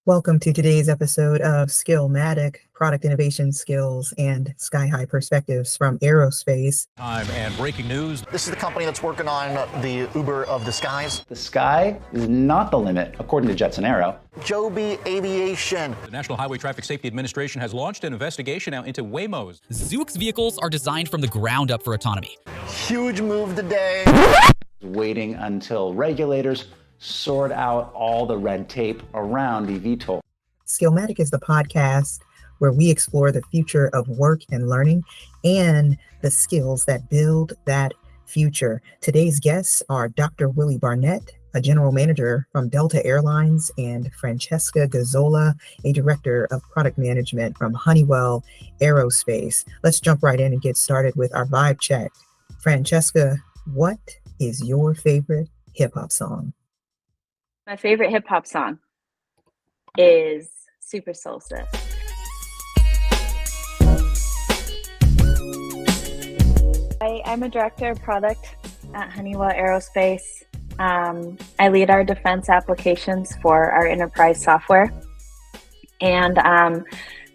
Welcome to today's episode of Skillmatic, Product Innovation Skills and Sky High Perspectives from Aerospace. Time and breaking news. This is the company that's working on the Uber of the skies. The sky is not the limit, according to Jetson Aero. Joby Aviation. The National Highway Traffic Safety Administration has launched an investigation now into Waymos. Zoox vehicles are designed from the ground up for autonomy. Huge move today. Waiting until regulators sort out all the red tape around eVTOL. Skillmatic is the podcast where we explore the future of work and learning and the skills that build that future. Today's guests are Dr. Willie Barnett, a general manager from Delta Airlines, and Francesca Gazzola, a director of product management from Honeywell Aerospace. Let's jump right in and get started with our vibe check. Francesca, what is your favorite hip hop song? My favorite hip hop song is Super Solstice. I'm a director of product at Honeywell Aerospace. I lead our defense applications for our enterprise software. And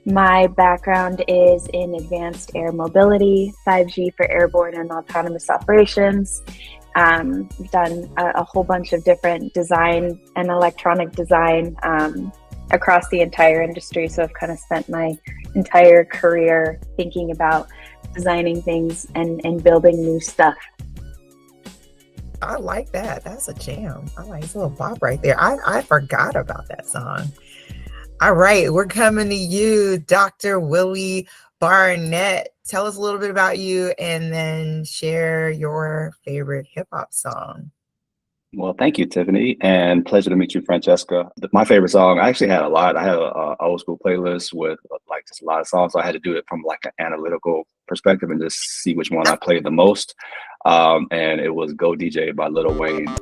my background is in advanced air mobility, 5G for airborne and autonomous operations. We've done a whole bunch of different design and electronic design across the entire industry. So I've kind of spent my entire career thinking about designing things and building new stuff. I like that. That's a jam. I like this little bop right there. I forgot about that song. All right, we're coming to you, Dr. Willie Barnett. Tell us a little bit about you and then share your favorite hip hop song. Well, thank you, Tiffany, and pleasure to meet you, Francesca. My favorite song, I actually had a lot. I had an old school playlist with like just a lot of songs. So I had to do it from like an analytical perspective and just see which one I played the most. And it was Go DJ by Lil Wayne.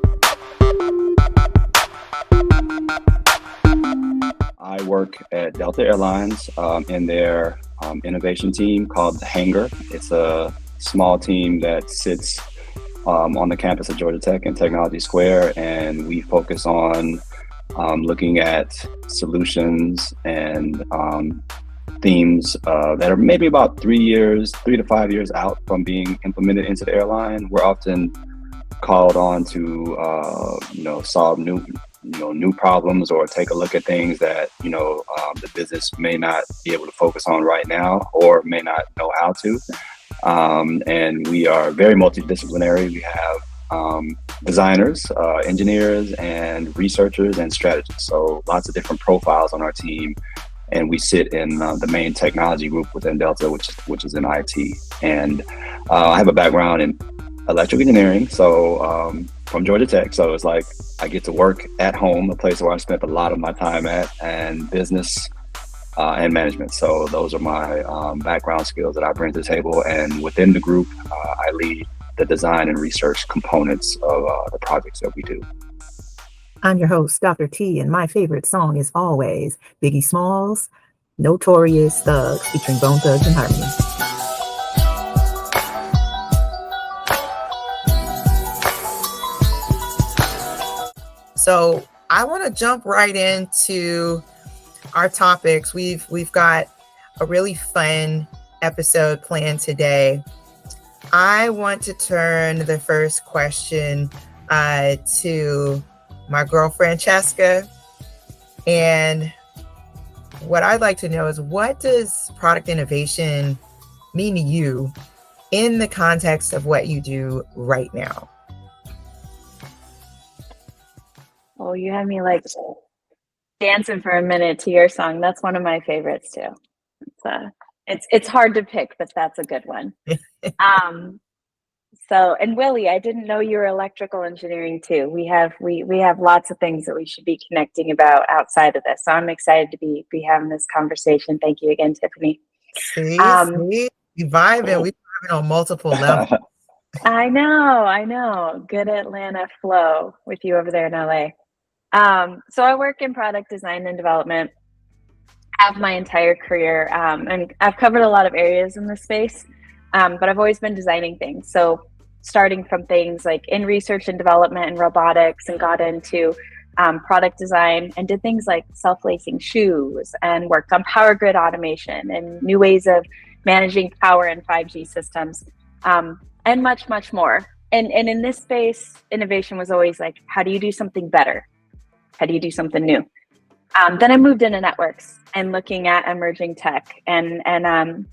I work at Delta Airlines in their innovation team called The Hangar. It's a small team that sits on the campus of Georgia Tech in Technology Square, and we focus on looking at solutions and themes that are maybe about 3 to 5 years out from being implemented into the airline. We're often called on to solve new problems or take a look at things that the business may not be able to focus on right now or may not know how to. And we are very multidisciplinary. We have designers, engineers, and researchers and strategists. So lots of different profiles on our team. And we sit in the main technology group within Delta, which is in IT. And I have a background in electrical engineering, so from Georgia Tech. So it's like I get to work at home, a place where I spent a lot of my time at, and business and management. So those are my background skills that I bring to the table. And within the group, I lead the design and research components of the projects that we do. I'm your host, Dr. T, and my favorite song is always Biggie Smalls, Notorious Thugs, featuring Bone Thugs and Harmony. So I want to jump right into our topics. We've got a really fun episode planned today. I want to turn the first question to my girl Francesca, and what I'd like to know is, what does product innovation mean to you in the context of what you do right now? Oh, you had me like dancing for a minute to your song. That's one of my favorites too. It's hard to pick, but that's a good one. And Willie, I didn't know you were electrical engineering too. We have lots of things that we should be connecting about outside of this. So I'm excited to be having this conversation. Thank you again, Tiffany. See, we vibing. We vibing on multiple levels. I know. Good Atlanta flow with you over there in LA. So I work in product design and development, have my entire career, and I've covered a lot of areas in this space, but I've always been designing things. So starting from things like in research and development and robotics, and got into product design, and did things like self-lacing shoes, and worked on power grid automation and new ways of managing power and 5G systems, and much, much more. And in this space, innovation was always like, how do you do something better? How do you do something new? Then I moved into networks and looking at emerging tech. And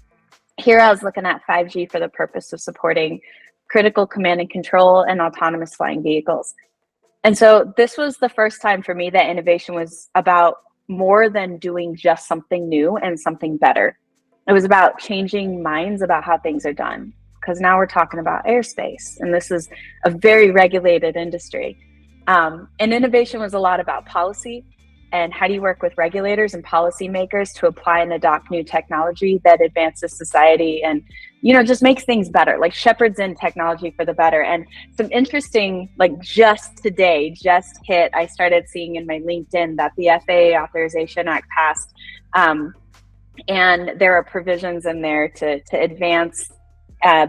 here I was looking at 5G for the purpose of supporting critical command and control and autonomous flying vehicles. And so this was the first time for me that innovation was about more than doing just something new and something better. It was about changing minds about how things are done, because now we're talking about airspace, and this is a very regulated industry. And innovation was a lot about policy and how do you work with regulators and policymakers to apply and adopt new technology that advances society and, just makes things better, like shepherds in technology for the better. And some interesting, like just hit, I started seeing in my LinkedIn that the FAA Authorization Act passed. And there are provisions in there to advance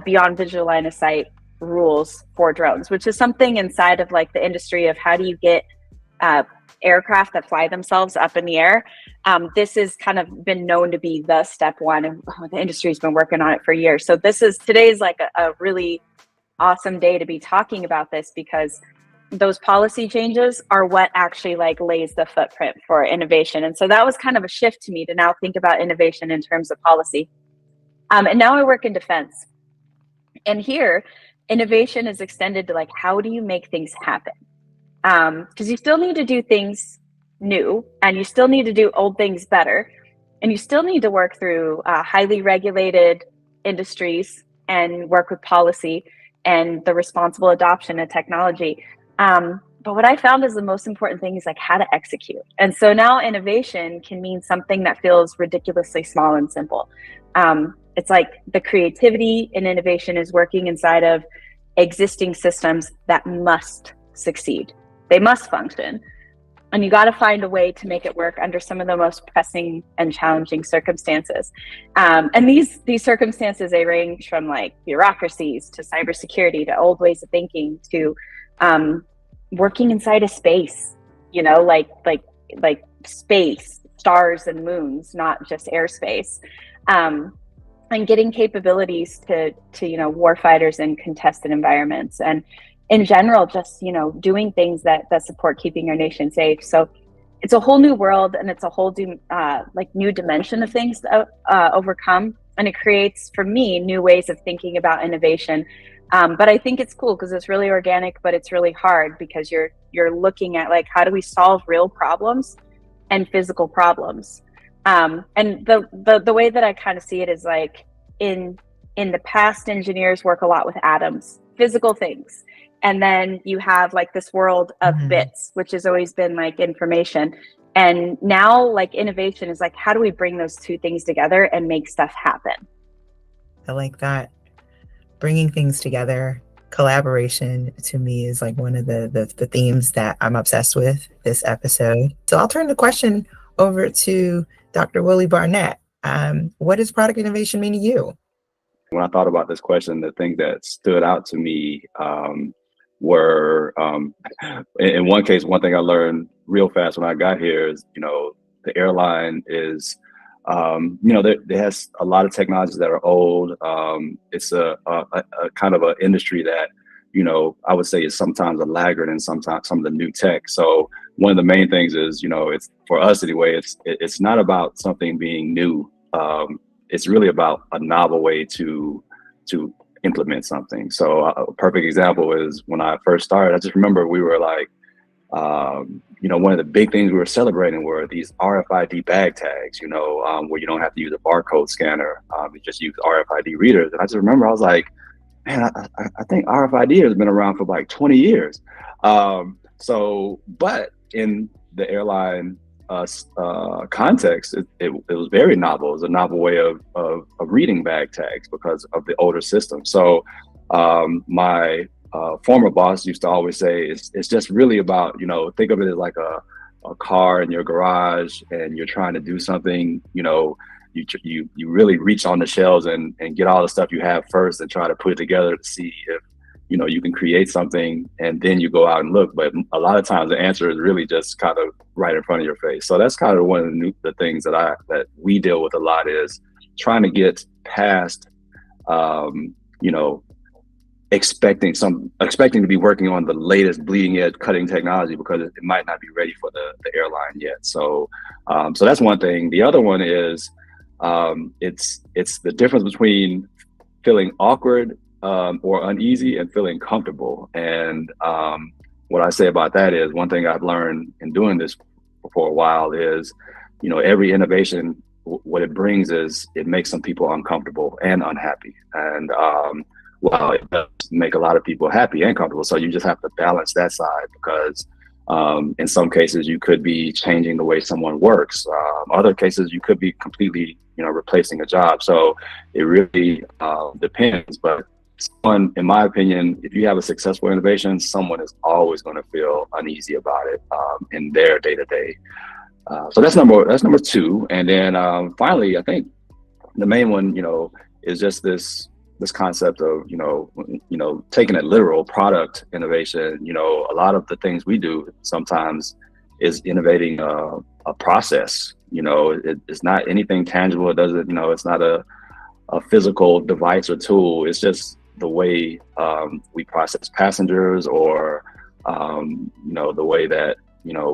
beyond visual line of sight rules for drones, which is something inside of like the industry of how do you get aircraft that fly themselves up in the air. This has kind of been known to be the step one, and the industry's been working on it for years. So today's like a really awesome day to be talking about this, because those policy changes are what actually like lays the footprint for innovation. And so that was kind of a shift to me to now think about innovation in terms of policy. And now I work in defense. And here, innovation is extended to like, how do you make things happen? Because you still need to do things new, and you still need to do old things better, and you still need to work through highly regulated industries and work with policy and the responsible adoption of technology. But what I found is the most important thing is like how to execute. And so now innovation can mean something that feels ridiculously small and simple. It's like the creativity in innovation is working inside of existing systems that must succeed. They must function. And you got to find a way to make it work under some of the most pressing and challenging circumstances. And these circumstances, they range from like bureaucracies to cybersecurity to old ways of thinking to working inside of space, like space, stars and moons, not just airspace. And getting capabilities to warfighters in contested environments, and in general, just doing things that support keeping our nation safe. So it's a whole new world, and it's a whole new dimension of things to overcome, and it creates for me new ways of thinking about innovation. But I think it's cool because it's really organic, but it's really hard because you're looking at like how do we solve real problems and physical problems. And the way that I kind of see it is like in the past, engineers work a lot with atoms, physical things. And then you have like this world of bits, which has always been like information. And now like innovation is like, how do we bring those two things together and make stuff happen? I like that. Bringing things together, collaboration to me is like one of the themes that I'm obsessed with this episode. So I'll turn the question over to Dr. Willie Barnett. What does product innovation mean to you? When I thought about this question, the thing that stood out to me were, in one case, one thing I learned real fast when I got here is, the airline is, there has a lot of technologies that are old. It's a kind of an industry that, I would say is sometimes a laggard in some of the new tech. So one of the main things is, it's for us anyway, it's not about something being new. It's really about a novel way to implement something. So a perfect example is when I first started, I just remember we were like, one of the big things we were celebrating were these RFID bag tags, where you don't have to use a barcode scanner, you just use RFID readers. And I just remember I was like, man, I think RFID has been around for like 20 years. But in the airline context, it was very novel. It was a novel way of reading bag tags because of the older system. So my former boss used to always say it's just really about, think of it as like a car in your garage and you're trying to do something, you really reach on the shelves and get all the stuff you have first and try to put it together to see if you can create something and then you go out and look, but a lot of times the answer is really just kind of right in front of your face. So that's kind of one of the things that we deal with a lot, is trying to get past, expecting to be working on the latest bleeding edge cutting technology, because it might not be ready for the airline yet. So that's one thing. The other one is it's the difference between feeling awkward or uneasy and feeling comfortable. And what I say about that is, one thing I've learned in doing this for a while is, every innovation, what it brings is it makes some people uncomfortable and unhappy. And while it does make a lot of people happy and comfortable, so you just have to balance that side, because in some cases you could be changing the way someone works. Other cases you could be completely, replacing a job. So it really depends. But someone, in my opinion, if you have a successful innovation, someone is always going to feel uneasy about it in their day-to-day. So that's number two. And then finally, I think the main one, is just this concept of, taking a literal product innovation. A lot of the things we do sometimes is innovating a process. It's not anything tangible. It doesn't, it's not a physical device or tool. It's just the way we process passengers, or, the way that,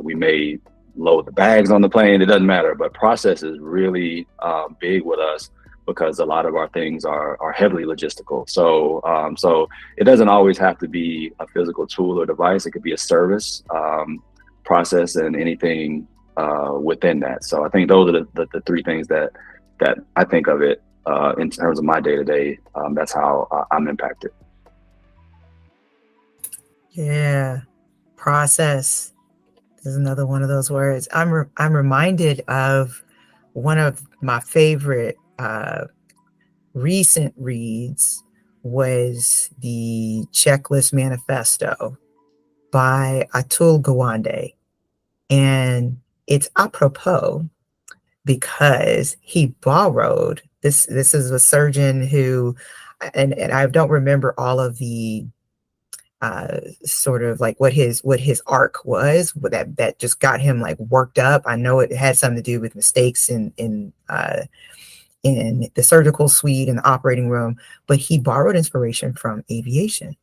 we may load the bags on the plane. It doesn't matter, but process is really big with us, because a lot of our things are heavily logistical. So it doesn't always have to be a physical tool or device. It could be a service, process, and anything within that. So I think those are the three things that I think of it in terms of my day-to-day. That's how I'm impacted. Yeah, process is another one of those words. I'm reminded of one of my favorite recent reads was the Checklist Manifesto by Atul Gawande. And it's apropos because he borrowed this. This is a surgeon who, and I don't remember all of the sort of like what his arc was, that just got him like worked up. I know it had something to do with mistakes in the surgical suite in the operating room, but he borrowed inspiration from aviation.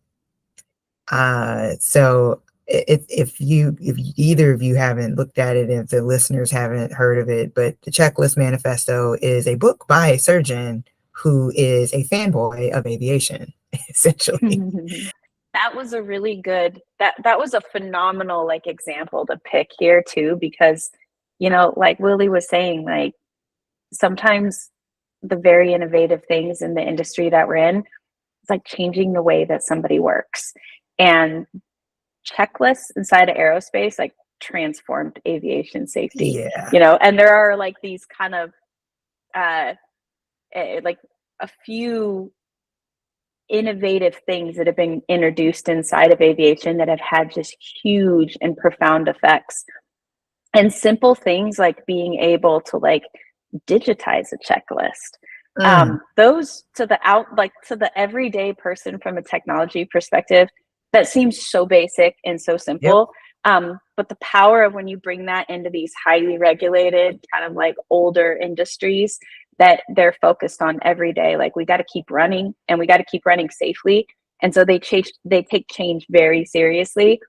So if either of you haven't looked at it, if the listeners haven't heard of it, but the Checklist Manifesto is a book by a surgeon who is a fanboy of aviation, essentially. That was a really good, that was a phenomenal like example to pick here too, because, like Willie was saying, like sometimes the very innovative things in the industry that we're in, it's like changing the way that somebody works. And checklists inside of aerospace like transformed aviation safety. Yeah. And there are like these kind of like a few innovative things that have been introduced inside of aviation that have had just huge and profound effects. And simple things like being able to like digitize a checklist. Those to the everyday person from a technology perspective, that seems so basic and so simple. Yep. But the power of when you bring that into these highly regulated kind of like older industries that they're focused on every day, like we got to keep running and we got to keep running safely. And so they take change very seriously.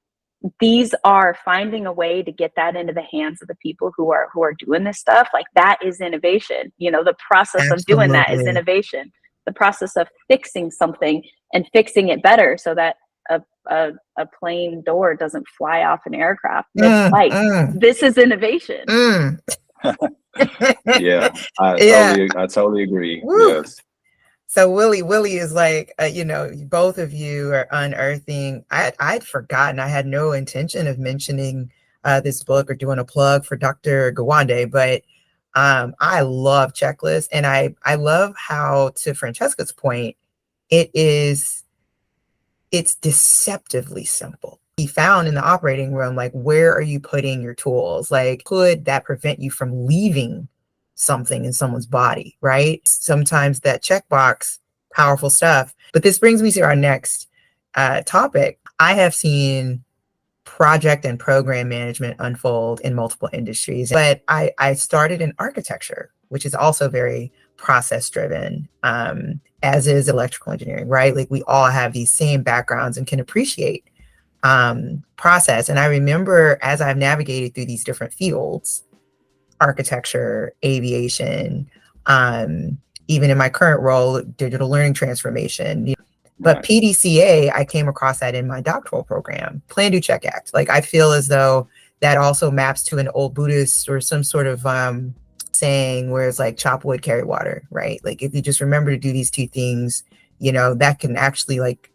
These are finding a way to get that into the hands of the people who are doing this stuff. Like that is innovation. The process of doing that is innovation. The process of fixing something and fixing it better so that a plane door doesn't fly off an aircraft mid-flight. This is innovation. Yeah, I totally agree. Woo. Yes. So Willie is like, both of you are unearthing. I'd forgotten. I had no intention of mentioning this book or doing a plug for Dr. Gawande, but I love checklists, and I love how, to Francesca's point, it's deceptively simple. He found in the operating room, like, where are you putting your tools? Like, could that prevent you from leaving something in someone's body, right? Sometimes that checkbox, powerful stuff. But this brings me to our next topic, I have seen project and program management unfold in multiple industries. But I started in architecture, which is also very process driven, as is electrical engineering, right? Like we all have these same backgrounds and can appreciate process. And I remember as I've navigated through these different fields, architecture, aviation, even in my current role, digital learning transformation. But Right. PDCA, I came across that in my doctoral program, Plan, Do, Check, Act. Like I feel as though that also maps to an old Buddhist or some sort of saying where it's like chop wood, carry water, right? Like if you just remember to do these two things, that can actually like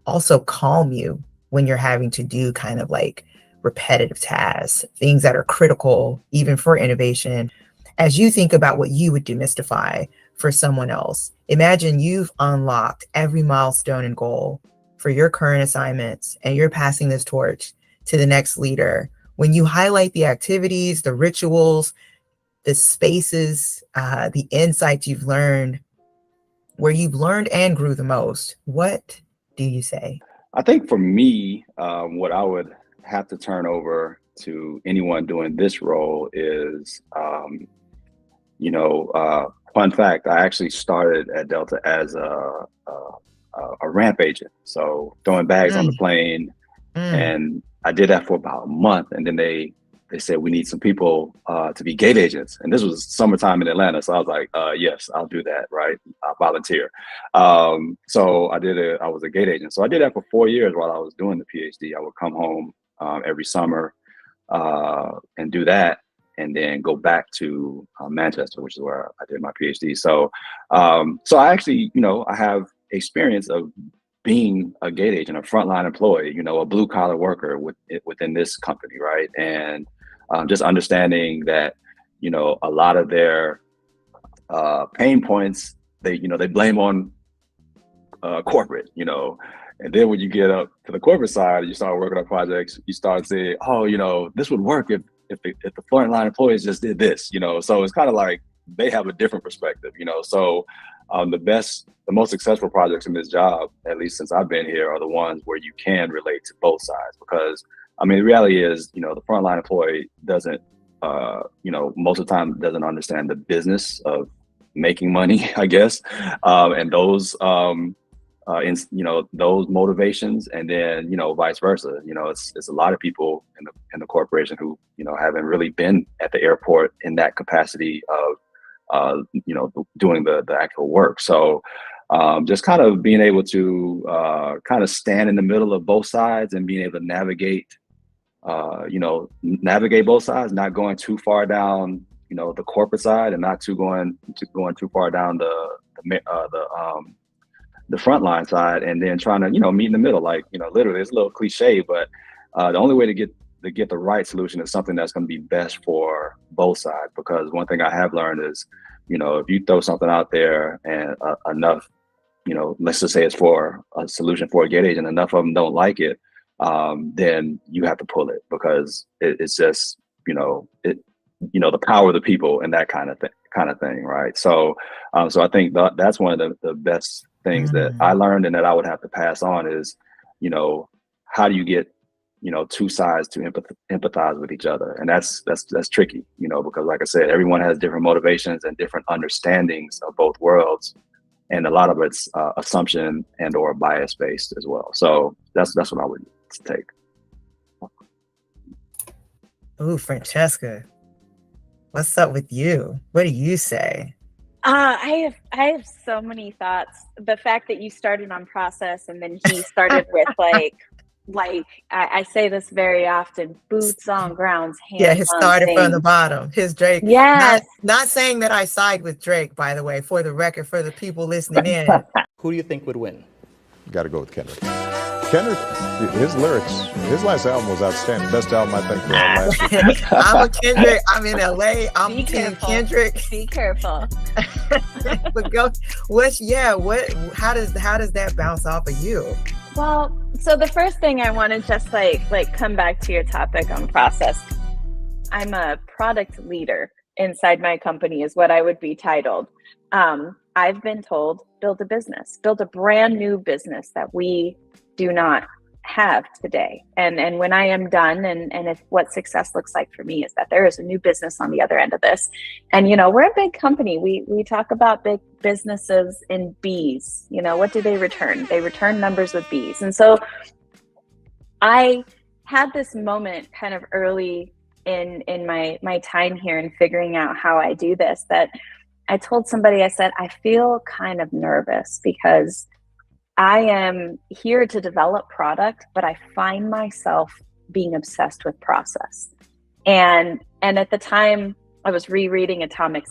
also calm you when you're having to do kind of like repetitive tasks, things that are critical even for innovation. As you think about what you would demystify for someone else, imagine you've unlocked every milestone and goal for your current assignments and you're passing this torch to the next leader. When you highlight the activities, the rituals, the spaces, the insights you've learned, where you've learned and grew the most, what do you say? I think for me, what I would have to turn over to anyone doing this role is, fun fact, I actually started at Delta as a ramp agent. So throwing bags on the plane. And I did that for about a month. And then they said, we need some people to be gate agents. And this was summertime in Atlanta. So I was like, yes, I'll do that, right? I'll volunteer. So I was a gate agent. So I did that for 4 years while I was doing the PhD. I would come home every summer and do that, and then go back to Manchester, which is where I did my PhD. So I actually, I have experience of being a gate agent, a frontline employee, a blue collar worker within this company, right? And just understanding that, a lot of their pain points, they blame on corporate, and then when you get up to the corporate side, you start working on projects, you start saying, oh, this would work if the frontline employees just did this, so it's kind of like they have a different perspective, so the most successful projects in this job, at least since I've been here, are the ones where you can relate to both sides. Because the reality is, the frontline employee doesn't, most of the time doesn't understand the business of making money, I guess, and those those motivations, and then vice versa. It's a lot of people in the corporation who haven't really been at the airport in that capacity of doing the actual work. So just kind of being able to kind of stand in the middle of both sides and being able to navigate both sides, not going too far down the corporate side, and not going too far down the frontline side, and then trying to meet in the middle. Like literally, it's a little cliche, but the only way to get the right solution is something that's going to be best for both sides. Because one thing I have learned is, if you throw something out there and enough, let's just say it's for a solution for a gate agent, enough of them don't like it, then you have to pull it, because it's just the power of the people and that kind of thing, right? So I think that's one of the best things that I learned and that I would have to pass on is, how do you get two sides to empathize with each other? And that's tricky, because like I said, everyone has different motivations and different understandings of both worlds, and a lot of it's assumption and or bias based as well. So that's what I would take. Ooh, Francesca, what's up with you? What do you say? I have so many thoughts. The fact that you started on process and then he started with like I say this very often, boots on grounds, hands Yeah, he started on from the things. bottom. His Drake. Yes. Not saying that I side with Drake, by the way, for the record, for the people listening in. Who do you think would win? Got to go with Kendrick. Kendrick, his lyrics, his last album was outstanding. Best album, I think, for last year. I'm a Kendrick. I'm in LA. I'm Be Team careful. Kendrick. Be careful. But how does that bounce off of you? Well, so the first thing I want to just like come back to your topic on process. I'm a product leader inside my company is what I would be titled. I've been told, build a business, build a brand new business that we do not have today. And when I am done, and if what success looks like for me is that there is a new business on the other end of this. And, you know, we're a big company. We talk about big businesses in B's. You know, what do they return? They return numbers with B's. And so I had this moment kind of early in my time here and figuring out how I do this, that I told somebody, I said, I feel kind of nervous because I am here to develop product, but I find myself being obsessed with process. And at the time I was rereading Atomic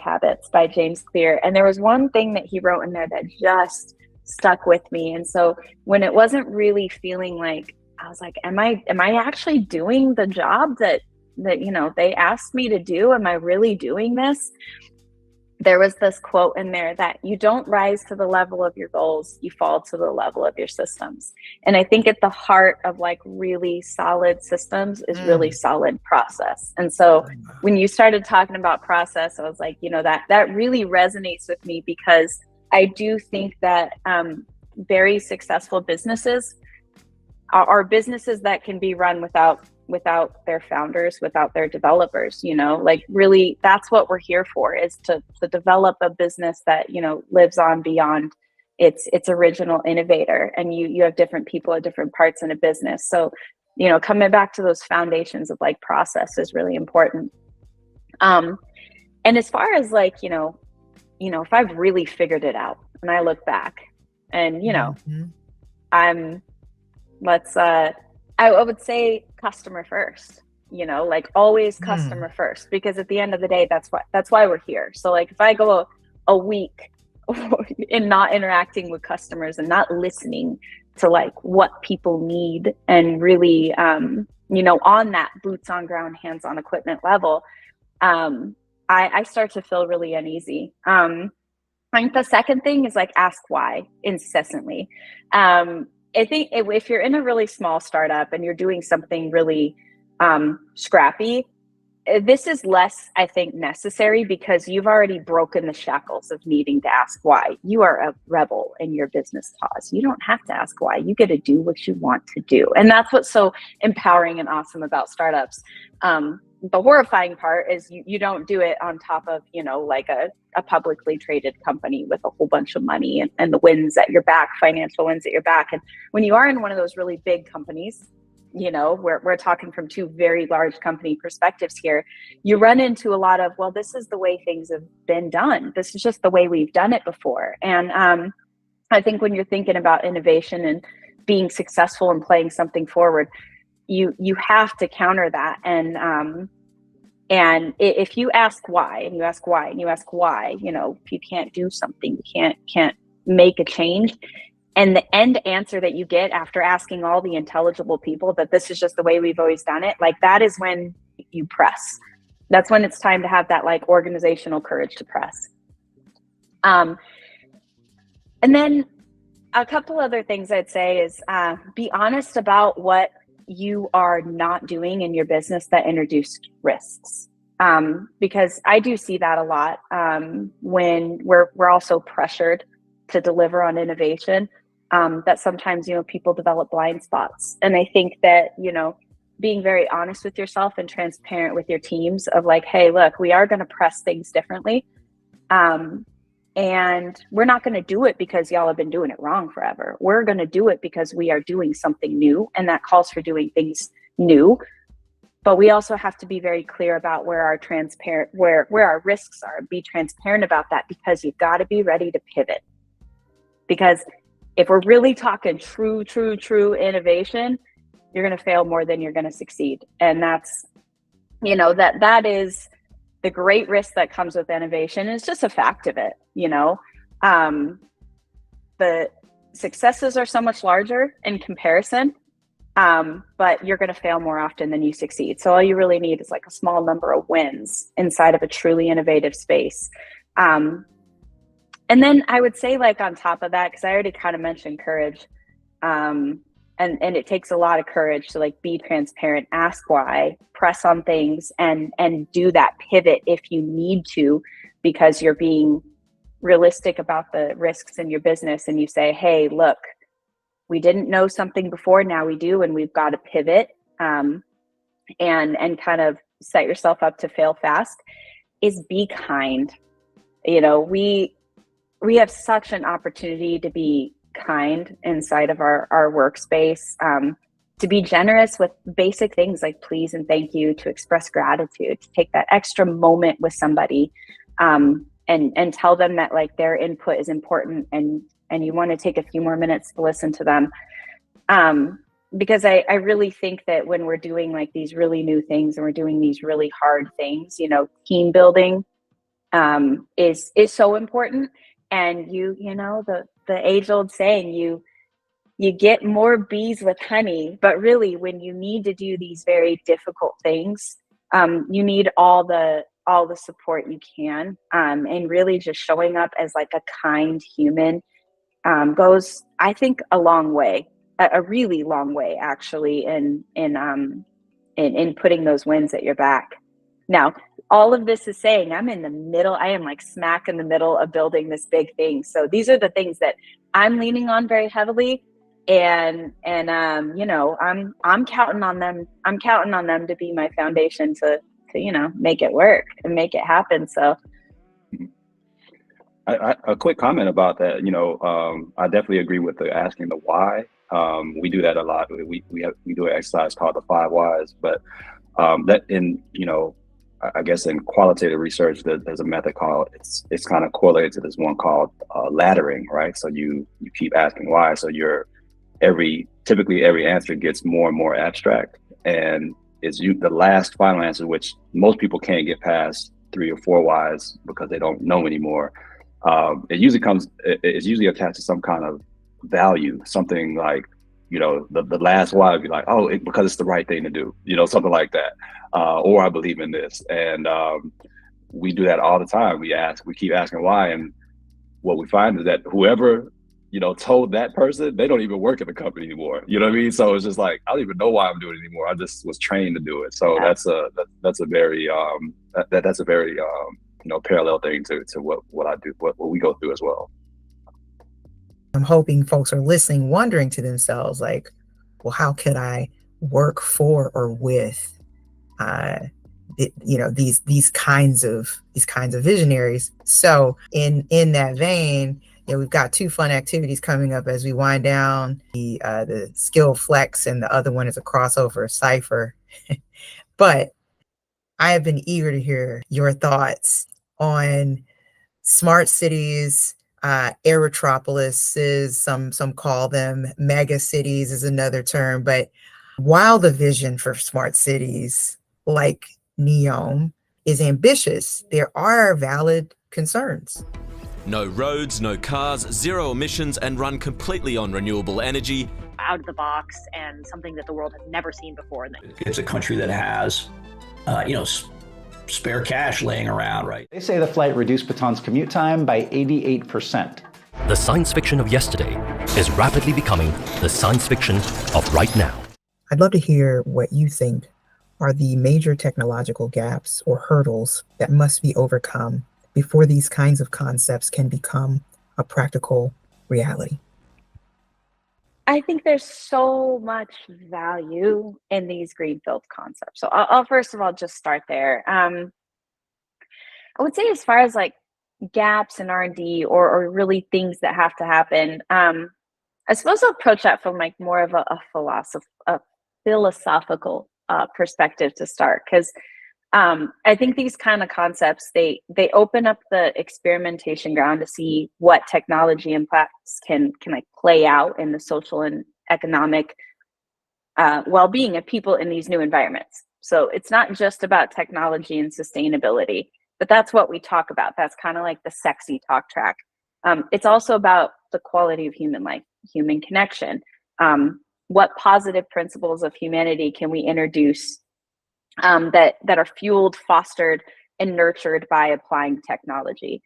Habits by James Clear. And there was one thing that he wrote in there that just stuck with me. And so when it wasn't really feeling like, I was like, am I actually doing the job that, you know, they asked me to do? Am I really doing this? There was this quote in there that you don't rise to the level of your goals, you fall to the level of your systems. And I think at the heart of like really solid systems is really solid process. And so when you started talking about process, I was like, you know, that really resonates with me, because I do think that very successful businesses are businesses that can be run without their founders, without their developers. You know, like really that's what we're here for, is to develop a business that, you know, lives on beyond its original innovator. And you have different people at different parts in a business. So, you know, coming back to those foundations of like process is really important. And as far as like, you know, if I've really figured it out and I look back and, you know, I would say customer first, you know, like always customer first, because at the end of the day, that's why we're here. So like if I go a week in not interacting with customers and not listening to like what people need and really, you know, on that boots on ground, hands on equipment level, I start to feel really uneasy. I think the second thing is like ask why incessantly. I think if you're in a really small startup and you're doing something really scrappy, this is less, I think, necessary, because you've already broken the shackles of needing to ask why. You are a rebel in your business cause. You don't have to ask why. You get to do what you want to do. And that's what's so empowering and awesome about startups. The horrifying part is you don't do it on top of, you know, like a publicly traded company with a whole bunch of money and the wins at your back, financial wins at your back. And when you are in one of those really big companies, you know, we're talking from two very large company perspectives here, you run into a lot of, well, this is the way things have been done. This is just the way we've done it before. And I think when you're thinking about innovation and being successful and playing something forward, you have to counter that. And if you ask why, and you ask why, and you ask why, you know, if you can't do something, you can't make a change, and the end answer that you get after asking all the intelligible people that this is just the way we've always done it, like that is when you press. That's when it's time to have that like organizational courage to press. And then a couple other things I'd say is be honest about what you are not doing in your business that introduce risks. Because I do see that a lot when we're also pressured to deliver on innovation, that sometimes, you know, people develop blind spots. And I think that, you know, being very honest with yourself and transparent with your teams of like, hey, look, we are going to press things differently. And we're not going to do it because y'all have been doing it wrong forever. We're going to do it because we are doing something new, and that calls for doing things new. But we also have to be very clear about where our risks are. Be transparent about that, because you've got to be ready to pivot. Because if we're really talking true innovation, you're going to fail more than you're going to succeed. And that's, you know, that is the great risk that comes with innovation. Is just a fact of it. You know, the successes are so much larger in comparison, but you're going to fail more often than you succeed. So all you really need is like a small number of wins inside of a truly innovative space. And then I would say, like, on top of that, because I already kind of mentioned courage, and it takes a lot of courage to like be transparent, ask why, press on things, and do that pivot if you need to, because you're being realistic about the risks in your business, and you say, hey, look, we didn't know something before, now we do, and we've got to pivot and kind of set yourself up to fail fast, is be kind. You know, we have such an opportunity to be kind inside of our workspace, to be generous with basic things like please and thank you, to express gratitude, to take that extra moment with somebody, and tell them that like their input is important, and you want to take a few more minutes to listen to them. Because I really think that when we're doing like these really new things and we're doing these really hard things, you know, team building is so important. And you know, the age old saying, you get more bees with honey, but really when you need to do these very difficult things, you need all the support you can, and really just showing up as like a kind human goes, I think, a long way, a really long way actually, in putting those wins at your back. Now, all of this is saying I am like smack in the middle of building this big thing. So these are the things that I'm leaning on very heavily. And you know, I'm counting on them. I'm counting on them to be my foundation to you know, make it work and make it happen. So a quick comment about that. You know, I definitely agree with the asking the why. We do that a lot. We do an exercise called the 5 whys, but that in, you know, I guess in qualitative research, there's a method called, it's kind of correlated to this one called laddering, right? So you keep asking why. So typically every answer gets more and more abstract, and it's the last final answer, which most people can't get past 3 or 4 whys because they don't know anymore. It's usually attached to some kind of value, something like, you know, the last why would be like, because it's the right thing to do, you know, something like that. Or I believe in this. And we do that all the time. We keep asking why. And what we find is that whoever, you know, told that person, they don't even work at the company anymore. You know what I mean? So it's just like, I don't even know why I'm doing it anymore. I just was trained to do it. So that's a very you know, parallel thing to what I do, what we go through as well. I'm hoping folks are listening, wondering to themselves, like, well, how could I work for or with, you know, these kinds of visionaries? So in that vein, you know, we've got 2 fun activities coming up as we wind down. The skill flex, and the other one is a crossover cipher. But I have been eager to hear your thoughts on smart cities. Aerotropolises, some call them mega cities is another term. But while the vision for smart cities like NEOM is ambitious, there are valid concerns. No roads, no cars, 0 emissions, and run completely on renewable energy. Out of the box and something that the world has never seen before. It's a country that has, you know, spare cash laying around, right? They say the flight reduced Bhutan's commute time by 88%. The science fiction of yesterday is rapidly becoming the science fiction of right now. I'd love to hear what you think are the major technological gaps or hurdles that must be overcome before these kinds of concepts can become a practical reality. I think there's so much value in these greenfield concepts. So I'll first of all just start there. I would say as far as like gaps in R&D or really things that have to happen, I suppose I'll approach that from like more of a philosophical perspective to start, because I think these kind of concepts, they open up the experimentation ground to see what technology impacts can like play out in the social and economic well-being of people in these new environments. So it's not just about technology and sustainability, but that's what we talk about. That's kind of like the sexy talk track. It's also about the quality of human life, human connection. What positive principles of humanity can we introduce that are fueled, fostered, and nurtured by applying technology?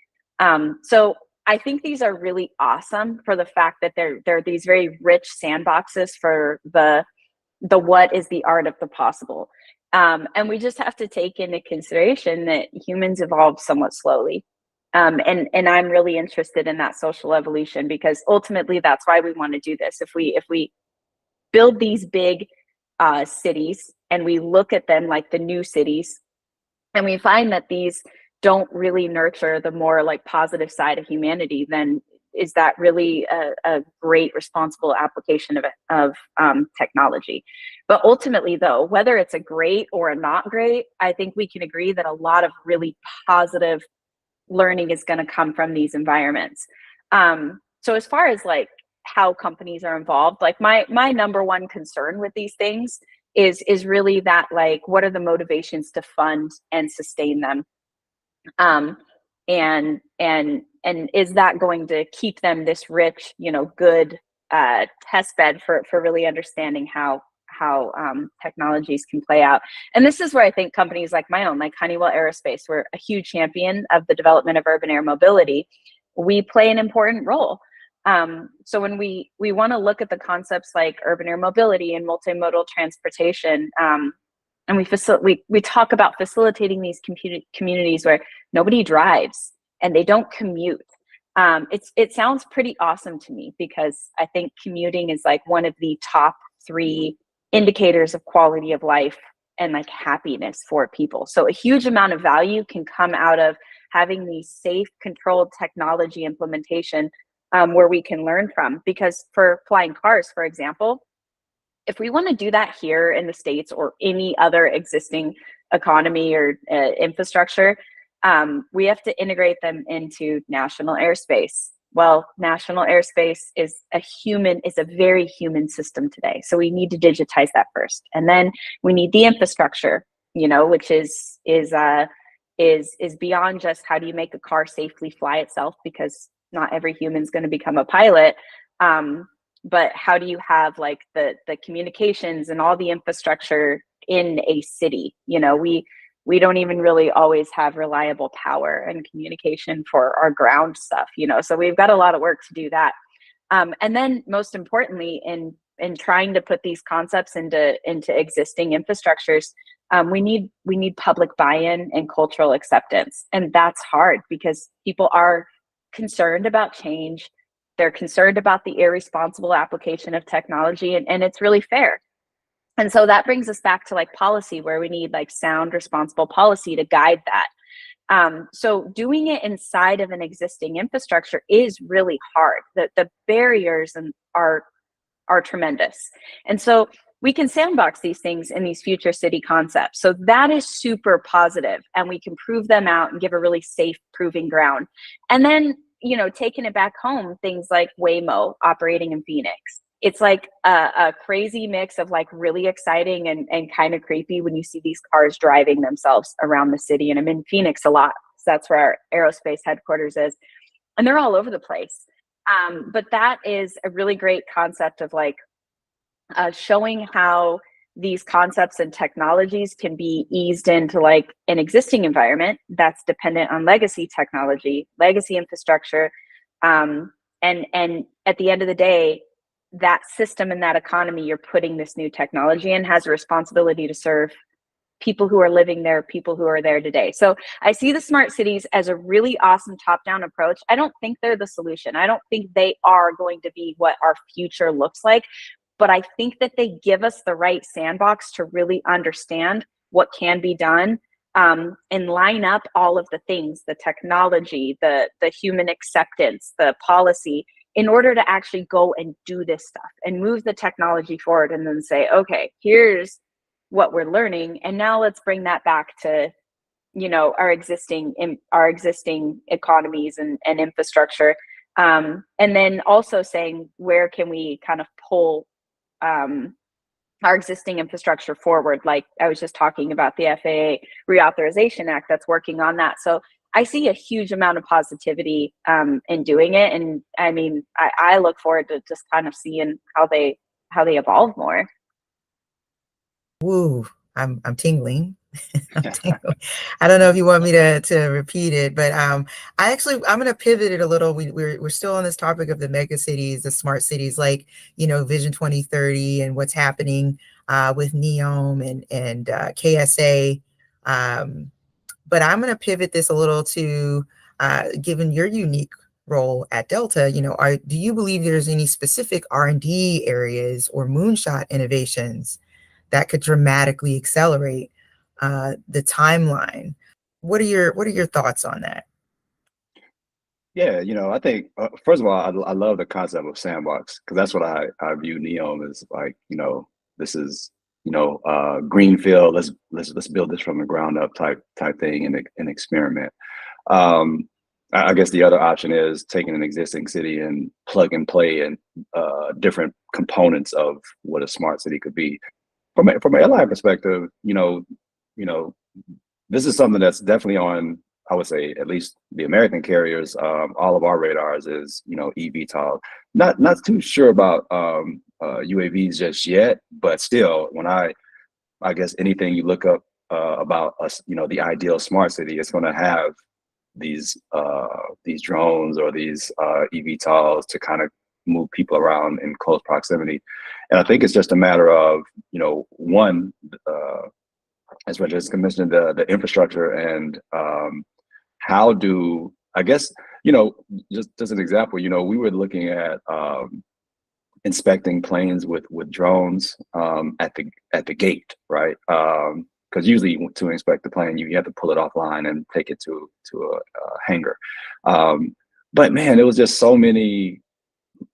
So I think these are really awesome for the fact that they're these very rich sandboxes for the what is the art of the possible. And we just have to take into consideration that humans evolve somewhat slowly. And I'm really interested in that social evolution, because ultimately that's why we want to do this. If we build these big cities and we look at them like the new cities, and we find that these don't really nurture the more like positive side of humanity, then is that really a great responsible application of technology? But ultimately, though, whether it's a great or a not great, I think we can agree that a lot of really positive learning is going to come from these environments. So as far as like how companies are involved, like my number one concern with these things is really that, like, what are the motivations to fund and sustain them? And is that going to keep them this rich, good test bed for really understanding how technologies can play out? And this is where I think companies like my own, like Honeywell Aerospace, we're a huge champion of the development of urban air mobility. We play an important role. So when we want to look at the concepts like urban air mobility and multimodal transportation, and we talk about facilitating these communities where nobody drives and they don't commute. It sounds pretty awesome to me, because I think commuting is like one of the top 3 indicators of quality of life and like happiness for people. So a huge amount of value can come out of having these safe, controlled technology implementation where we can learn from. Because for flying cars, for example, if we want to do that here in the States or any other existing economy or infrastructure, we have to integrate them into national airspace. Well, national airspace is a very human system today. So we need to digitize that first. And then we need the infrastructure, which is beyond just how do you make a car safely fly itself, because not every human's going to become a pilot. But how do you have like the communications and all the infrastructure in a city? We don't even really always have reliable power and communication for our ground stuff, so we've got a lot of work to do that. And then most importantly, in trying to put these concepts into existing infrastructures, we need public buy-in and cultural acceptance. And that's hard, because people are concerned about change. They're concerned about the irresponsible application of technology, and it's really fair. And so that brings us back to like policy, where we need like sound, responsible policy to guide that. So doing it inside of an existing infrastructure is really hard. The barriers are tremendous. And so we can sandbox these things in these future city concepts. So that is super positive, and we can prove them out and give a really safe proving ground. And then, taking it back home, things like Waymo operating in Phoenix. It's like a crazy mix of like really exciting and kind of creepy when you see these cars driving themselves around the city. And I'm in Phoenix a lot, so that's where our aerospace headquarters is. And they're all over the place. But that is a really great concept of like showing how these concepts and technologies can be eased into like an existing environment that's dependent on legacy technology, legacy infrastructure. And at the end of the day, that system and that economy you're putting this new technology in has a responsibility to serve people who are living there, people who are there today. So I see the smart cities as a really awesome top-down approach. I don't think they're the solution. I don't think they are going to be what our future looks like, but I think that they give us the right sandbox to really understand what can be done, and line up all of the things, the technology, the human acceptance, the policy, in order to actually go and do this stuff and move the technology forward, and then say, okay, here's what we're learning, and now let's bring that back to our existing economies and infrastructure, and then also saying, where can we kind of pull our existing infrastructure forward? Like I was just talking about the FAA Reauthorization Act that's working on that. So I see a huge amount of positivity in doing it, and I mean, I look forward to just kind of seeing how they evolve more. Woo! I'm tingling. I'm tingling. I don't know if you want me to repeat it, but I'm going to pivot it a little. We're still on this topic of the mega cities, the smart cities, like Vision 2030 and what's happening with NEOM and KSA. But I'm going to pivot this a little to given your unique role at Delta, do you believe there's any specific R&D areas or moonshot innovations that could dramatically accelerate the timeline? What are your thoughts on that? Yeah, I think first of all, I love the concept of sandbox because that's what I view Neom as, like, this is greenfield. Let's build this from the ground up type thing and experiment. I guess the other option is taking an existing city and plug and play and different components of what a smart city could be. From an airline perspective, this is something that's definitely on, I would say, at least the American carriers, all of our radars is, eVTOL. Not too sure about UAVs just yet, but still, when I guess anything you look up about us, the ideal smart city, it's going to have these drones or these eVTOLs to kind of move people around in close proximity. And I think it's just a matter of, one, as Roger just mentioned, the infrastructure and how do, I guess, just as an example, we were looking at inspecting planes with drones at the gate, right? Because usually to inspect the plane, you have to pull it offline and take it to a hangar. But man, there was just so many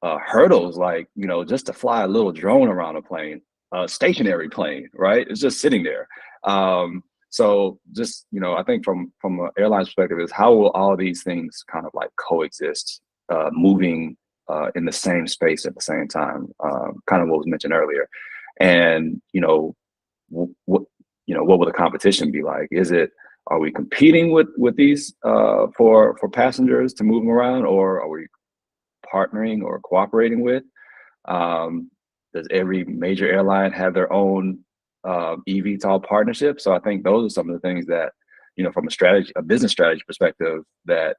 hurdles, like, just to fly a little drone around a plane, a stationary plane, right? It's just sitting there. So just, I think from an airline's perspective is how will all these things kind of like coexist, moving in the same space at the same time, kind of what was mentioned earlier. And, what will the competition be like? Are we competing with these for passengers to move them around, or are we partnering or cooperating with? Does every major airline have their own eVTOL partnership? So I think those are some of the things that, from a business strategy perspective, that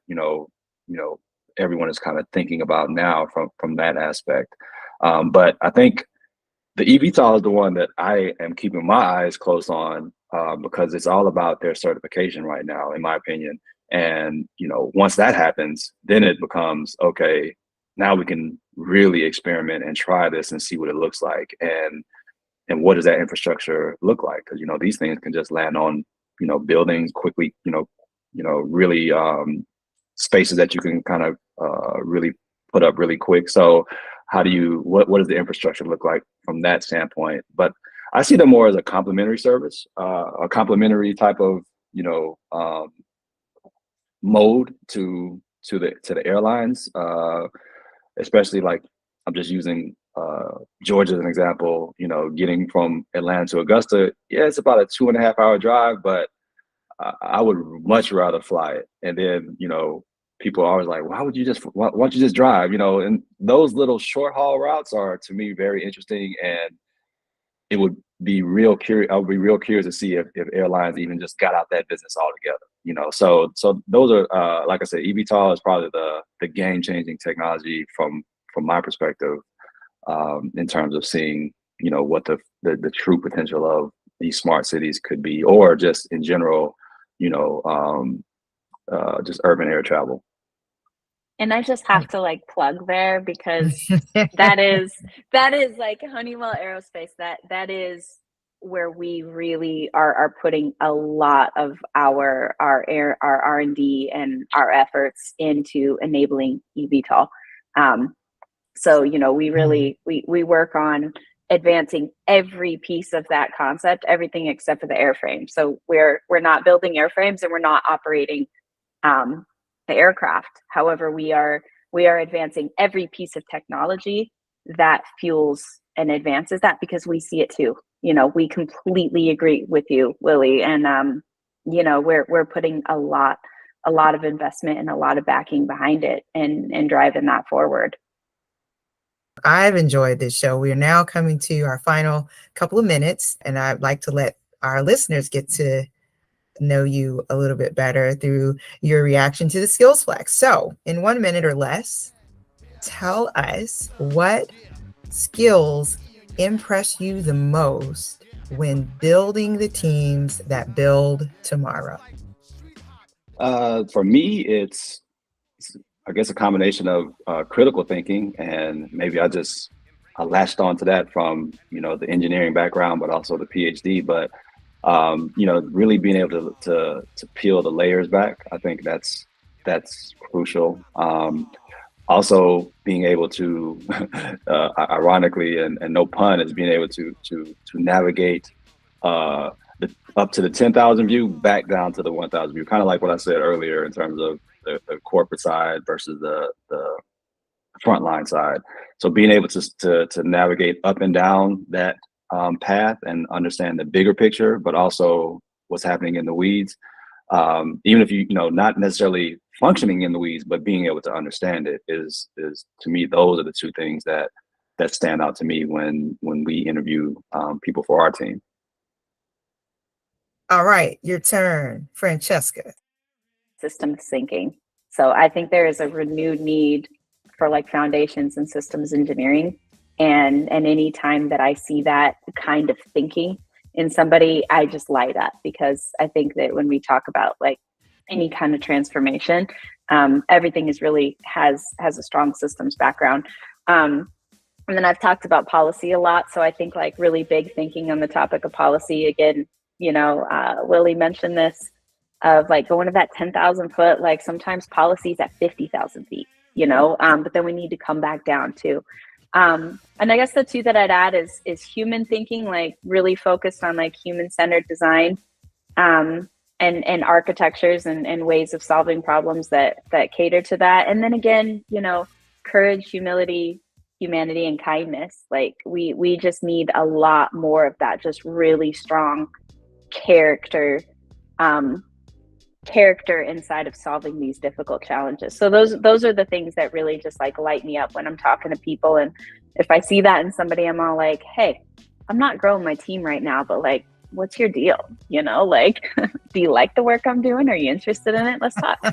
everyone is kind of thinking about now from that aspect. But I think the eVTOL is the one that I am keeping my eyes close on, because it's all about their certification right now, in my opinion. And once that happens, then it becomes, okay, now we can really experiment and try this and see what it looks like, and what does that infrastructure look like? Because these things can just land on buildings quickly, really spaces that you can kind of really put up really quick. So how do you, what does the infrastructure look like from that standpoint? But I see them more as a complementary service, a complementary type of mode to the airlines, especially, like, I'm just using Georgia as an example. Getting from Atlanta to Augusta, yeah, it's about a 2.5 hour drive, but I would much rather fly it. And then people are always like, why don't you just drive? And those little short haul routes are, to me, very interesting, and it would be real curious. I would be real curious to see if airlines even just got out that business altogether. So those are, like I said, eVTOL is probably the game changing technology from my perspective, in terms of seeing what the true potential of these smart cities could be, or just in general, just urban air travel. And I just have to plug there, because that is like Honeywell Aerospace. That is where we really are putting a lot of our R&D and our efforts into enabling eVTOL. So we really we work on advancing every piece of that concept, everything except for the airframe. So we're not building airframes, and we're not operating the aircraft. However, we are advancing every piece of technology that fuels and advances that, because we see it too. We completely agree with you, Lily, and we're putting a lot of investment and a lot of backing behind it, and driving that forward. I've enjoyed this show. We are now coming to our final couple of minutes, and I'd like to let our listeners get to know you a little bit better through your reaction to the skills flex. So in 1 minute or less, tell us what skills impress you the most when building the teams that build tomorrow. For me, it's I guess a combination of critical thinking, and maybe I latched on to that from the engineering background, but also the PhD. But really being able to peel the layers back, I think that's crucial. Also being able to, ironically, and no pun, is being able to navigate up to the 10,000 view, back down to the 1,000 view. Kind of like what I said earlier in terms of the corporate side versus the frontline side. So being able to navigate up and down that path and understand the bigger picture, but also what's happening in the weeds. Even if not necessarily functioning in the weeds, but being able to understand it is to me, those are the two things that stand out to me when we interview people for our team. All right, your turn, Francesca. Systems thinking. So I think there is a renewed need for like foundations and systems engineering. And any time that I see that kind of thinking in somebody, I just light up, because I think that when we talk about like any kind of transformation, everything is really has a strong systems background. And then I've talked about policy a lot. So I think like really big thinking on the topic of policy. Again, Willie mentioned this of like going to that 10,000 foot, like sometimes policies at 50,000 feet, but then we need to come back down too. And I guess the two that I'd add is human thinking, like really focused on like human-centered design, and architectures and ways of solving problems that cater to that. And then again, courage, humility, humanity, and kindness. Like we just need a lot more of that, just really strong character inside of solving these difficult challenges. So those are the things that really just like light me up when I'm talking to people. And if I see that in somebody, I'm all like, hey, I'm not growing my team right now, but like, what's your deal? Like, do you like the work I'm doing? Are you interested in it? Let's talk.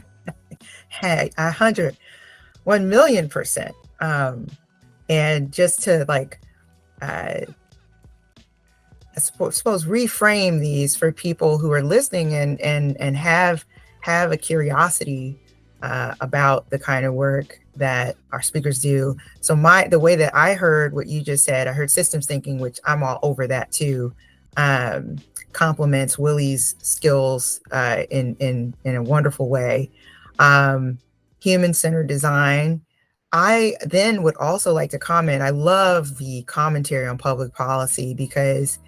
Hey, 1,000,000%. And just to like, I suppose reframe these for people who are listening and have a curiosity about the kind of work that our speakers do. So the way that I heard what you just said, I heard systems thinking, which I'm all over that too. Complements Willie's skills in a wonderful way. Human-centered design. I then would also like to comment, I love the commentary on public policy, because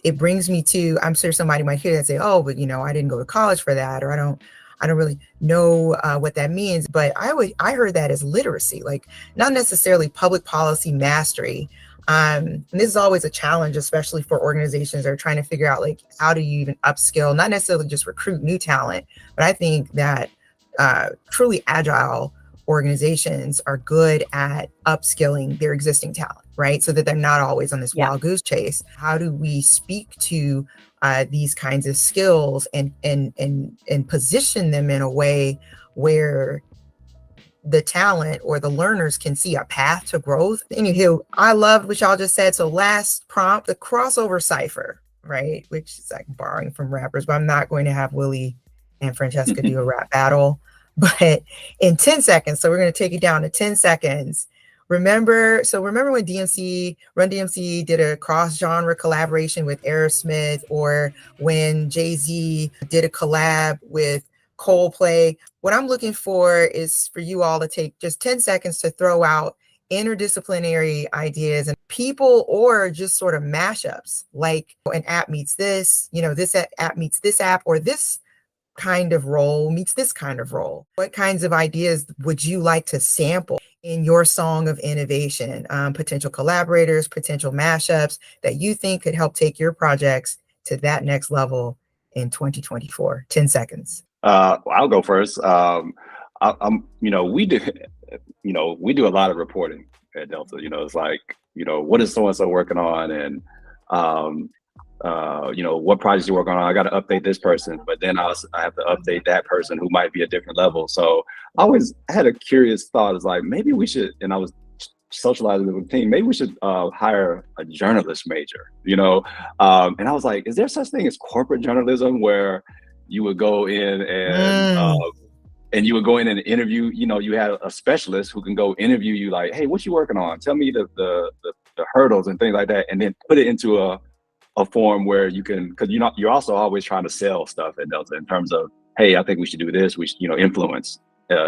it brings me to, I'm sure somebody might hear that and say, oh, but I didn't go to college for that, or I don't really know what that means. But I heard that as literacy, like not necessarily public policy mastery. And this is always a challenge, especially for organizations that are trying to figure out like, how do you even upskill, not necessarily just recruit new talent, but I think that truly agile organizations are good at upskilling their existing talent, right? So that they're not always on this wild goose chase. How do we speak to these kinds of skills and position them in a way where the talent or the learners can see a path to growth? Anywho, I loved what y'all just said. So last prompt, the crossover cipher, right? Which is like borrowing from rappers, but I'm not going to have Willie and Francesca do a rap battle. But in 10 seconds, so we're going to take it down to 10 seconds. Remember when Run DMC did a cross-genre collaboration with Aerosmith, or when Jay-Z did a collab with Coldplay? What I'm looking for is for you all to take just 10 seconds to throw out interdisciplinary ideas and people, or just sort of mashups, like an app meets this, this app meets this app, or this kind of role meets this kind of role. What kinds of ideas would you like to sample in your song of innovation? Potential collaborators, potential mashups that you think could help take your projects to that next level in 2024. 10 seconds. I'll go first. We do a lot of reporting at Delta. It's like, what is so-and-so working on, and what projects you're working on. I got to update this person, but then I have to update that person who might be a different level. So I always had a curious thought, is like, maybe we should, and I was socializing with the team, maybe we should hire a journalist major, and I was like, is there such thing as corporate journalism, where you would go in and you would go in and interview, you had a specialist who can go interview you like, hey, what you working on? Tell me the hurdles and things like that. And then put it into a form where you can, because you're also always trying to sell stuff at Delta in terms of, hey, I think we should do this. We should, influence,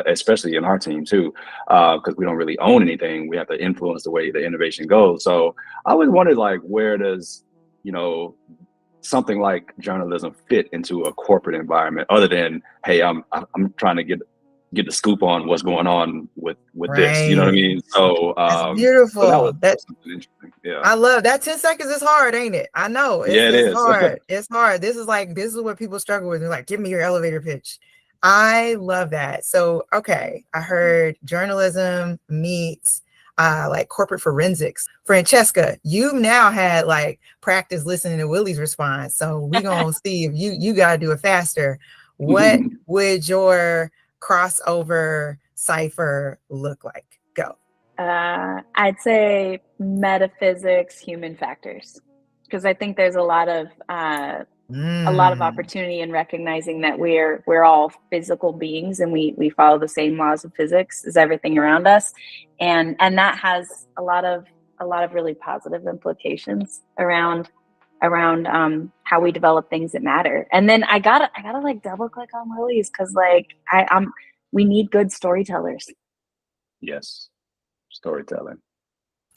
especially in our team too, because we don't really own anything. We have to influence the way the innovation goes. So I always wondered, like, where does, something like journalism fit into a corporate environment other than, hey, I'm trying to get the scoop on what's going on with this, you know what I mean? So that's beautiful. So that's interesting. Yeah, I love that. 10 seconds is hard, ain't it? I know. It's hard. It's hard. This is what people struggle with. They're like, give me your elevator pitch. I love that. So, okay, I heard journalism meets like corporate forensics. Francesca, you've now had like practice listening to Willie's response. So we're going to see if you got to do it faster. What would your crossover cipher look like? Go. I'd say metaphysics, human factors, because I think there's a lot of opportunity in recognizing that we're all physical beings and we follow the same laws of physics as everything around us, and that has a lot of really positive implications around how we develop things that matter. And then I gotta like double click on Willie's, because like we need good storytellers. Yes, storytelling.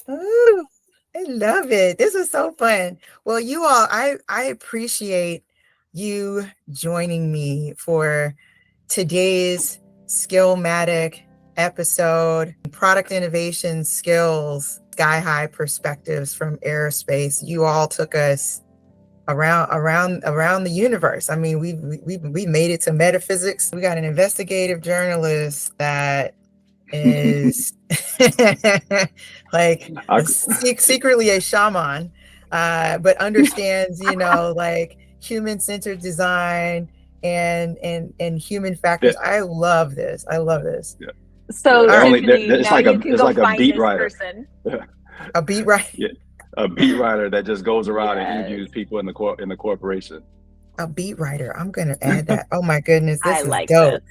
Ooh, I love it. This is so fun. Well, you all, I appreciate you joining me for today's Skillmatic episode, product innovation skills, sky high perspectives from aerospace. You all took us around the universe. I mean, we made it to metaphysics. We got an investigative journalist that is like secretly a shaman, but understands, like human-centered design and human factors. Yeah. I love this. Yeah. So it's like a beat writer. A beat writer. Yeah. A beat writer that just goes around and interviews people in the corporation. A beat writer. I'm gonna add that. Oh my goodness, this is like dope.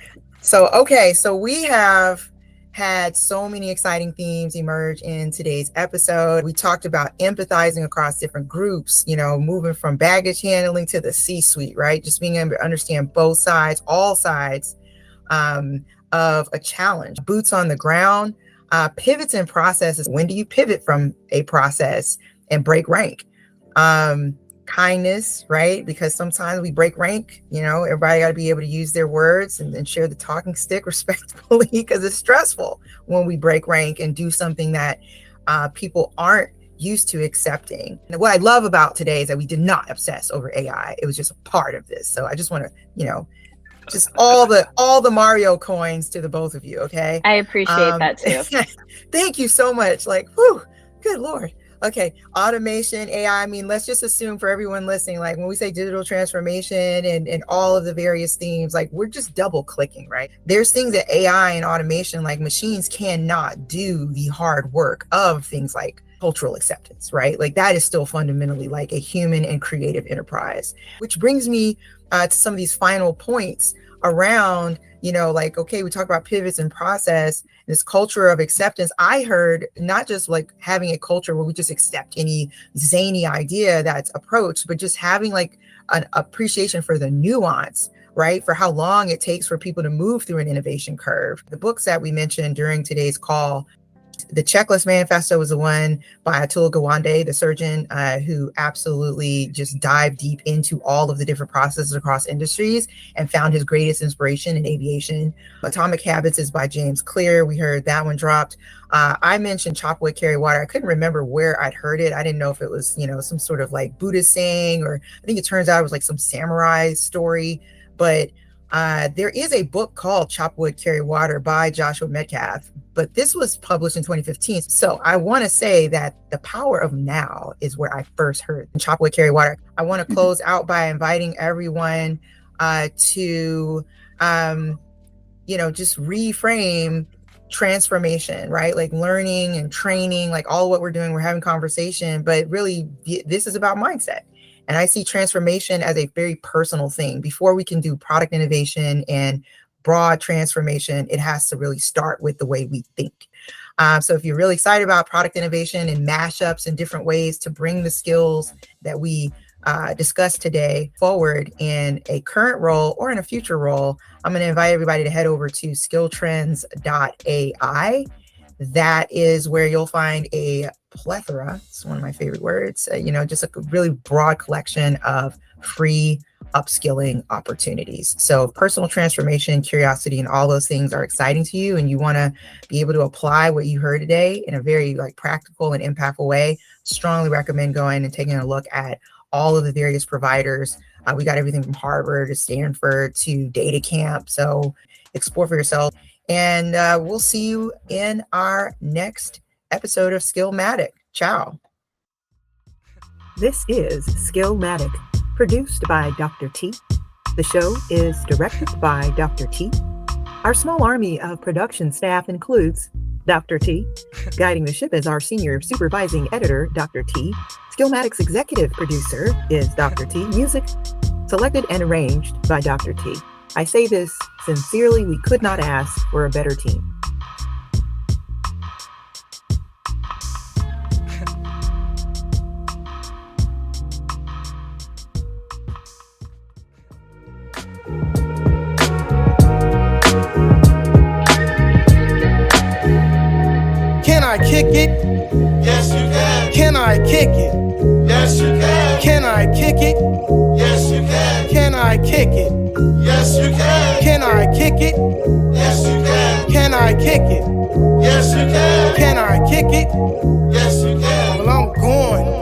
So we have had so many exciting themes emerge in today's episode. We talked about empathizing across different groups, moving from baggage handling to the C-suite, right? Just being able to understand both sides, all sides of a challenge. Boots on the ground, pivots and processes. When do you pivot from a process and break rank? Kindness, right? Because sometimes we break rank, everybody got to be able to use their words and share the talking stick respectfully, because it's stressful when we break rank and do something that people aren't used to accepting. And what I love about today is that we did not obsess over AI. It was just a part of this. So I just want to, just all the Mario coins to the both of you. Okay. I appreciate that too. Thank you so much. Like, whew, good Lord. Okay, automation, AI. I mean, let's just assume for everyone listening, like when we say digital transformation and all of the various themes, like we're just double clicking, right? There's things that AI and automation, like machines, cannot do the hard work of things like cultural acceptance, right? Like that is still fundamentally like a human and creative enterprise, which brings me to some of these final points around, okay, we talk about pivots and process, this culture of acceptance. I heard not just like having a culture where we just accept any zany idea that's approached, but just having like an appreciation for the nuance, right? For how long it takes for people to move through an innovation curve. The books that we mentioned during today's call, the Checklist Manifesto was the one by Atul Gawande, the surgeon, who absolutely just dived deep into all of the different processes across industries and found his greatest inspiration in aviation. Atomic Habits is by James Clear. We heard that one dropped. I mentioned Chop Wood, Carry Water. I couldn't remember where I'd heard it. I didn't know if it was, some sort of like Buddhist saying, or I think it turns out it was like some samurai story. But there is a book called Chop Wood, Carry Water by Joshua Metcalf, but this was published in 2015. So I want to say that the power of now is where I first heard Chop Wood, Carry Water. I want to close out by inviting everyone to, just reframe transformation, right? Like learning and training, like all what we're doing, we're having conversation, but really this is about mindset. And I see transformation as a very personal thing. Before we can do product innovation and broad transformation, it has to really start with the way we think. So if you're really excited about product innovation and mashups and different ways to bring the skills that we discussed today forward in a current role or in a future role, I'm going to invite everybody to head over to skilltrends.ai. That is where you'll find a plethora. It's one of my favorite words, just a really broad collection of free upskilling opportunities. So if personal transformation, curiosity, and all those things are exciting to you, and you want to be able to apply what you heard today in a very practical and impactful way, strongly recommend going and taking a look at all of the various providers. We got everything from Harvard to Stanford to DataCamp. So explore for yourself. And we'll see you in our next episode of Skillmatic. Ciao. This is Skillmatic, produced by Dr. T. The show is directed by Dr. T. Our small army of production staff includes Dr. T. Guiding the ship is our senior supervising editor, Dr. T. Skillmatic's executive producer is Dr. T. Music selected and arranged by Dr. T. I say this sincerely, we could not ask for a better team. Can I kick it? Yes, you can. Can I kick it? Yes, you can. Can I kick it? Yes, you can. Can I kick it? Yes, you can. Can I kick it? Yes, you can. Can I kick it? Yes, you can. Can I kick it? Yes, you can. Well, I'm going.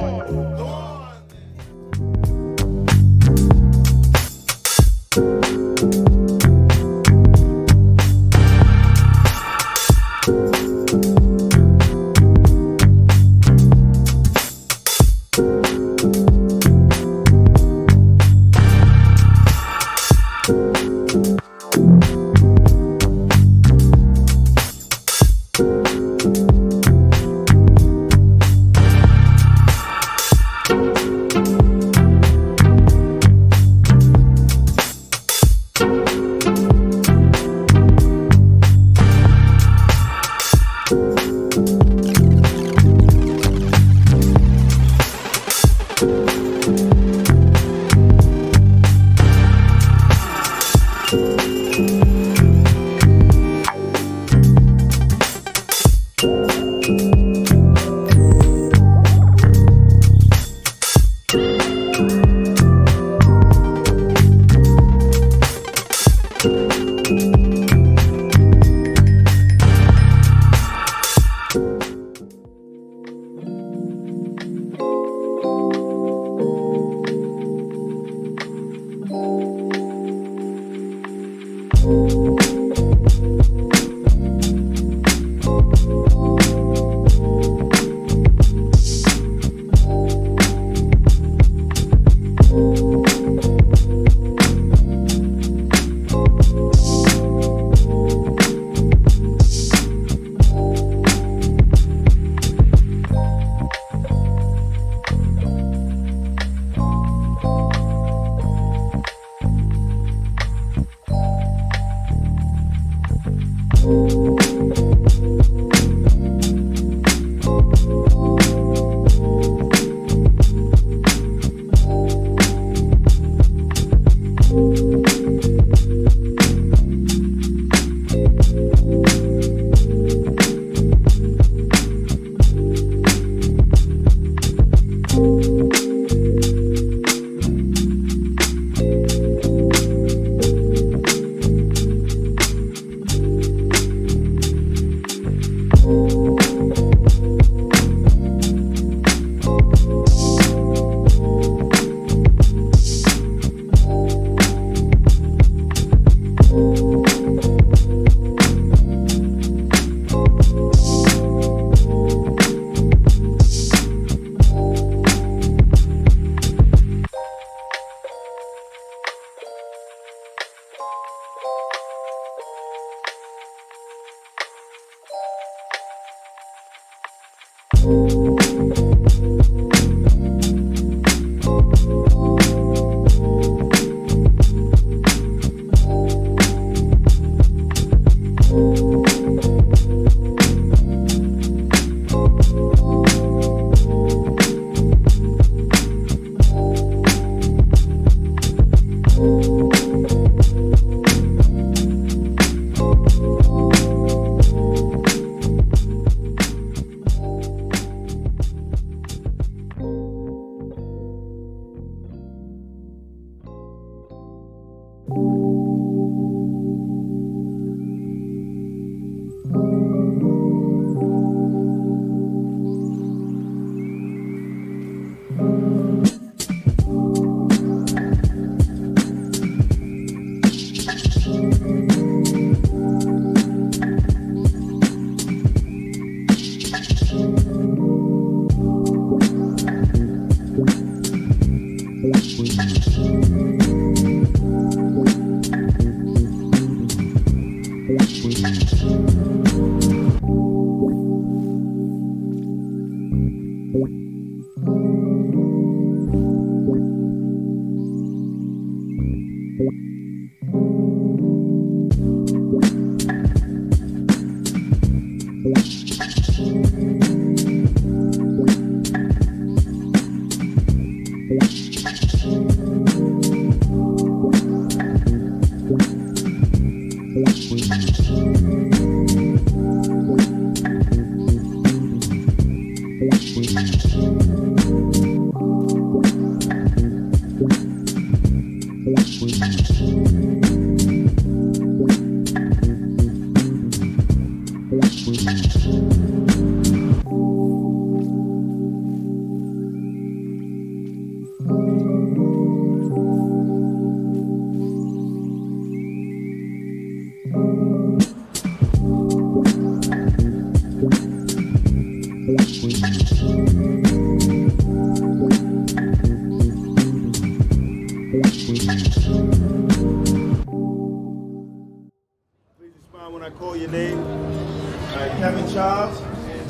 Please respond when I call your name. All right, Kevin Charles,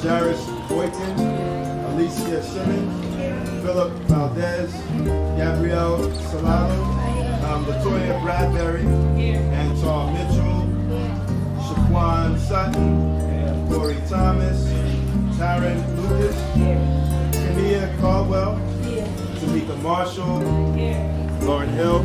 Jarris Boyton, Alicia Simmons, Philip Valdez, Gabrielle Solano, Latoya Bradbury, Anton Mitchell, Shaquan Sutton, Corey Thomas, Taryn Lucas, Kania Caldwell, Tamika Marshall, Lauren Hill,